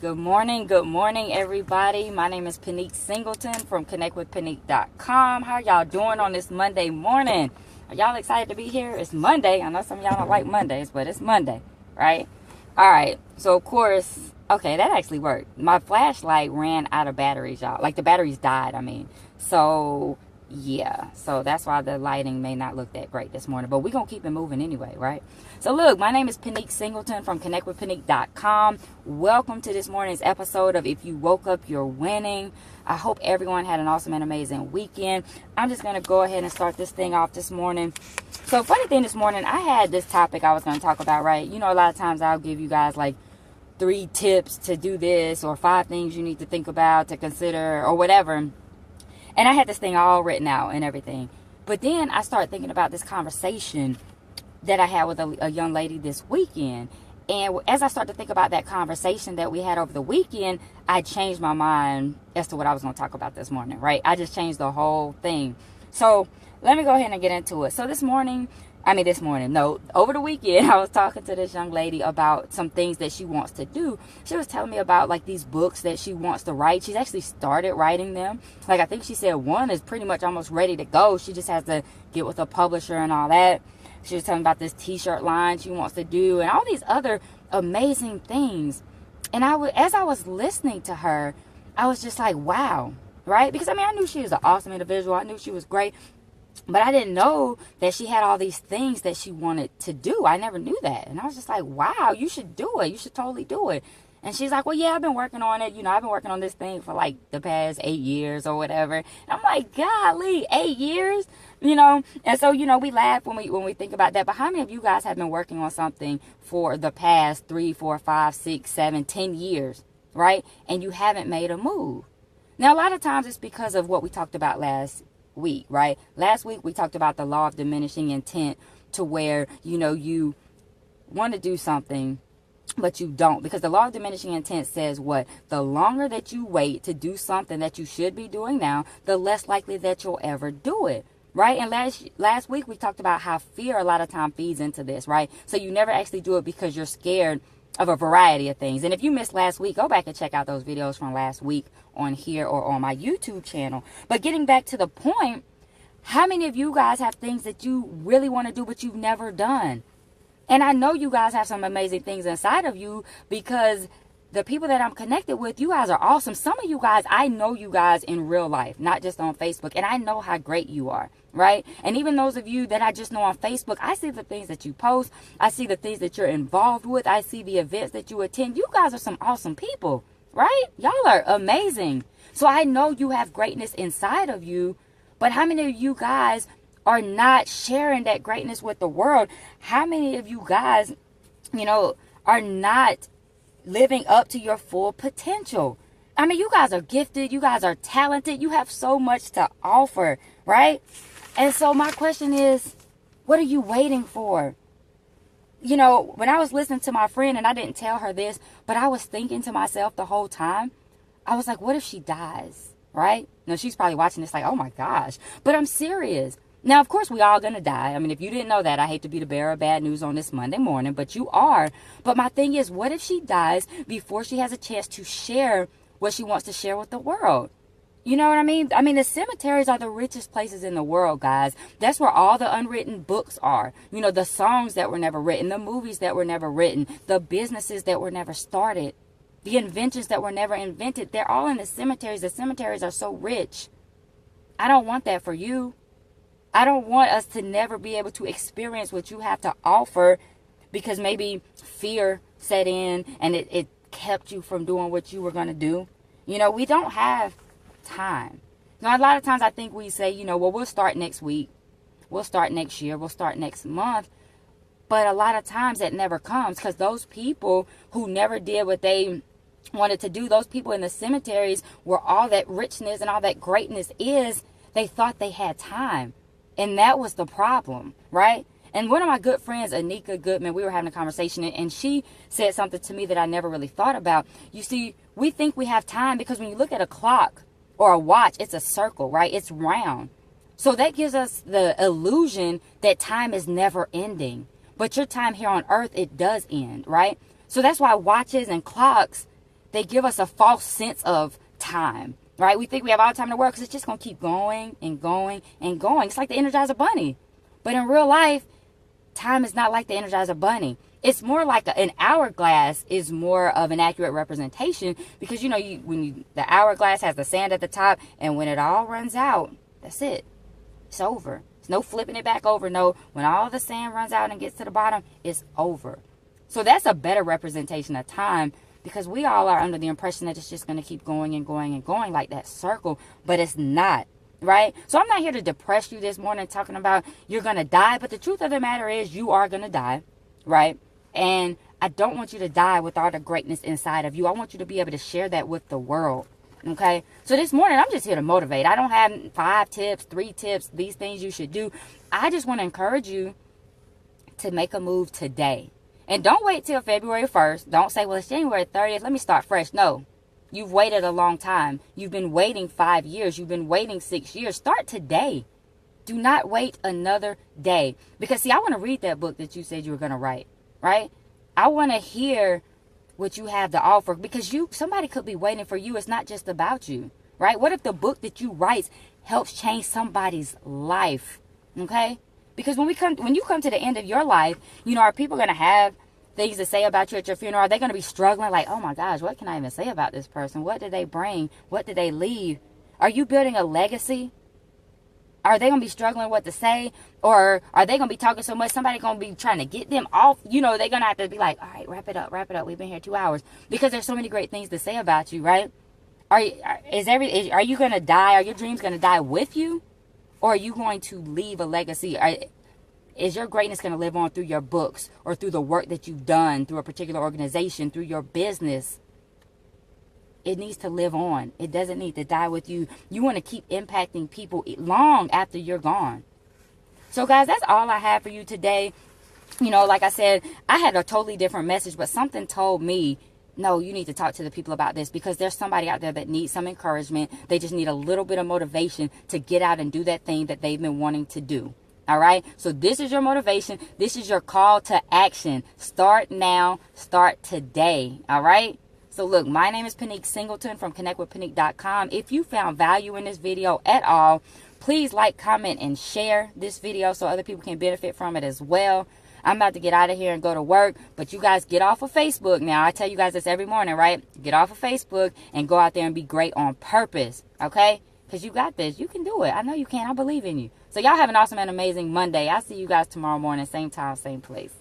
Good morning, everybody. My name is Pinique Singleton from connectwithpinique.com. How y'all doing on this Monday morning? Are y'all excited to be here? It's Monday. I know some of y'all don't like Mondays, but it's Monday, right? All right. So, of course, okay, that actually worked. My flashlight ran out of batteries, y'all. Like, the batteries died, So, yeah. So, that's why the lighting may not look that great this morning. But we're going to keep it moving anyway, right? So, look, my name is Pinique Singleton from connectwithpinique.com. Welcome to this morning's episode of If You Woke Up, You're Winning. I hope everyone had an awesome and amazing weekend. I'm just going to go ahead and start this thing off this morning. So, funny thing this morning, I had this topic I was going to talk about, right? You know, a lot of times I'll give you guys like 3 tips to do this or 5 things you need to think about, to consider, or whatever. And I had this thing all written out and everything. But then I started thinking about this conversation that I had with a young lady this weekend. And as I started to think about that conversation that we had over the weekend, I changed my mind as to what I was going to talk about this morning, right? I just changed the whole thing. So let me go ahead and get into it. So over the weekend, I was talking to this young lady about some things that she wants to do. She was telling me about like these books that she wants to write. She's actually started writing them. Like I think she said one is pretty much almost ready to go. She just has to get with a publisher and all that. She was telling me about this t-shirt line she wants to do and all these other amazing things. And as I was listening to her, I was just like, wow, right? Because I knew she was an awesome individual. I knew she was great. But I didn't know that she had all these things that she wanted to do. I never knew that. And I was just like, wow, you should do it. You should totally do it. And she's like, well, yeah, I've been working on it. You know, I've been working on this thing for like the past 8 years or whatever. And I'm like, golly, 8 years? You know? And so, you know, we laugh when we think about that. But how many of you guys have been working on something for the past 3, 4, 5, 6, 7, 10 years, right? And you haven't made a move. Now, a lot of times it's because of what we talked about last week, right? Last week we talked about the law of diminishing intent, to where, you know, you want to do something but you don't, because the law of diminishing intent says what? The longer that you wait to do something that you should be doing now, the less likely that you'll ever do it, right? And last week we talked about how fear a lot of time feeds into this, right? So you never actually do it because you're scared of a variety of things. And if you missed last week, go back and check out those videos from last week on here or on my YouTube channel. But getting back to the point, how many of you guys have things that you really want to do but you've never done? And I know you guys have some amazing things inside of you, because the people that I'm connected with, you guys are awesome. Some of you guys, I know you guys in real life, not just on Facebook. And I know how great you are, right? And even those of you that I just know on Facebook, I see the things that you post. I see the things that you're involved with. I see the events that you attend. You guys are some awesome people, right? Y'all are amazing. So I know you have greatness inside of you. But how many of you guys are not sharing that greatness with the world? How many of you guys, you know, are not living up to your full potential? You guys are gifted. You guys are talented. You have so much to offer, right? And so my question is, what are you waiting for? You know, when I was listening to my friend, and I didn't tell her this, but I was thinking to myself the whole time, I was like, what if she dies, right? Now, she's probably watching this like, oh my gosh, but I'm serious. Now, of course, we all gonna die. If you didn't know that, I hate to be the bearer of bad news on this Monday morning, but you are. But my thing is, what if she dies before she has a chance to share what she wants to share with the world? You know what I mean? The cemeteries are the richest places in the world, guys. That's where all the unwritten books are. You know, the songs that were never written, the movies that were never written, the businesses that were never started, the inventions that were never invented. They're all in the cemeteries. The cemeteries are so rich. I don't want that for you. I don't want us to never be able to experience what you have to offer, because maybe fear set in and it kept you from doing what you were going to do. You know, we don't have time. Now, a lot of times I think we say, you know, well, we'll start next week. We'll start next year. We'll start next month. But a lot of times that never comes, because those people who never did what they wanted to do, those people in the cemeteries where all that richness and all that greatness is, they thought they had time. And that was the problem, right? And one of my good friends, Anika Goodman, we were having a conversation, and she said something to me that I never really thought about. You see, we think we have time because when you look at a clock or a watch, it's a circle, right? It's round. So that gives us the illusion that time is never ending. But your time here on earth, it does end, right? So that's why watches and clocks, they give us a false sense of time, right? We think we have all the time in the world because it's just going to keep going and going and going. It's like the Energizer Bunny. But in real life, time is not like the Energizer Bunny. It's more like an hourglass is more of an accurate representation because, you know, the hourglass has the sand at the top, and when it all runs out, that's it. It's over. There's no flipping it back over. No, when all the sand runs out and gets to the bottom, it's over. So that's a better representation of time, because we all are under the impression that it's just going to keep going and going and going like that circle, but it's not. Right? So I'm not here to depress you this morning talking about you're going to die, but the truth of the matter is you are going to die, right? And I don't want you to die with all the greatness inside of you. I want you to be able to share that with the world, okay? So this morning, I'm just here to motivate. I don't have 5 tips, 3 tips, these things you should do. I just want to encourage you to make a move today. And don't wait till February 1st. Don't say, well, it's January 30th. Let me start fresh. No. You've waited a long time. You've been waiting 5 years. You've been waiting 6 years. Start today. Do not wait another day. Because, see, I want to read that book that you said you were going to write, right? I want to hear what you have to offer, because somebody could be waiting for you. It's not just about you, right? What if the book that you write helps change somebody's life, okay? Because when you come to the end of your life, you know, are people going to have things to say about you at your funeral? Are they going to be struggling like, oh my gosh, what can I even say about this person? What did they bring? What did they leave? Are you building a legacy? Are they going to be struggling what to say? Or are they going to be talking so much, somebody going to be trying to get them off? You know, they're going to have to be like, all right, wrap it up. We've been here 2 hours. Because there's so many great things to say about you, right? Are you going to die? Are your dreams going to die with you? Or are you going to leave a legacy? Is your greatness going to live on through your books or through the work that you've done, through a particular organization, through your business? It needs to live on. It doesn't need to die with you. You want to keep impacting people long after you're gone. So, guys, that's all I have for you today. You know, like I said, I had a totally different message, but something told me, no, you need to talk to the people about this, because there's somebody out there that needs some encouragement. They just need a little bit of motivation to get out and do that thing that they've been wanting to do. All right. So this is your motivation. This is your call to action. Start now. Start today. All right. So look, my name is Pinique Singleton from connectwithpinique.com. If you found value in this video at all, please like, comment, and share this video so other people can benefit from it as well. I'm about to get out of here and go to work, but you guys get off of Facebook now. I tell you guys this every morning, right? Get off of Facebook and go out there and be great on purpose. Okay. Because you got this. You can do it. I know you can. I believe in you. So y'all have an awesome and amazing Monday. I'll see you guys tomorrow morning, same time, same place.